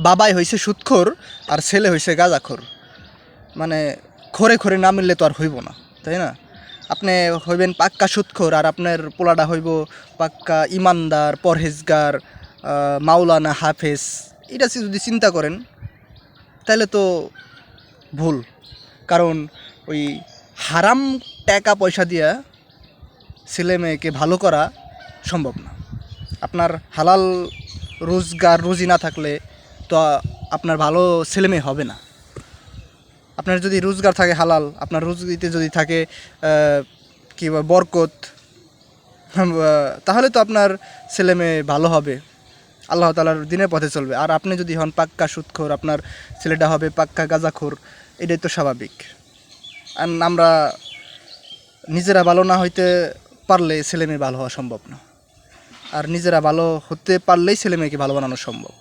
বাবাই হইছে সুদখোর আর ছেলে হইছে গাঁজাখোর। মানে খরে খরে না মিললে তো আর হইব না, তাই না? আপনি হইবেন পাক্কা সুদখোর আর আপনার পোলাটা হইব পাক্কা ইমানদার, পরহেজগার, মাওলানা, হাফেজ। এটা যদি চিন্তা করেন তাহলে তো ভুল। কারণ ওই হারাম টাকা পয়সা দিয়া ছেলে মেয়েকে ভালো করা সম্ভব না। আপনার হালাল রোজগার রুজি না থাকলে তো আপনার ভালো ছেলে মেয়ে হবে না। আপনার যদি রোজগার থাকে হালাল, আপনার রুজিতে যদি থাকে কী বরকত, তাহলে তো আপনার ছেলে মেয়ে ভালো হবে, আল্লাহ তাআলার দিনের পথে চলবে। আর আপনি যদি হন পাক্কা সুদখোর, আপনার ছেলেটা হবে পাক্কা গাঁজাখোর। এটাই তো স্বাভাবিক। আর আমরা নিজেরা ভালো না হইতে পারলে ছেলে মেয়ে ভালো হওয়া সম্ভব না, আর নিজেরা ভালো হতে পারলেই ছেলে মেয়েকে ভালো বানানো সম্ভব।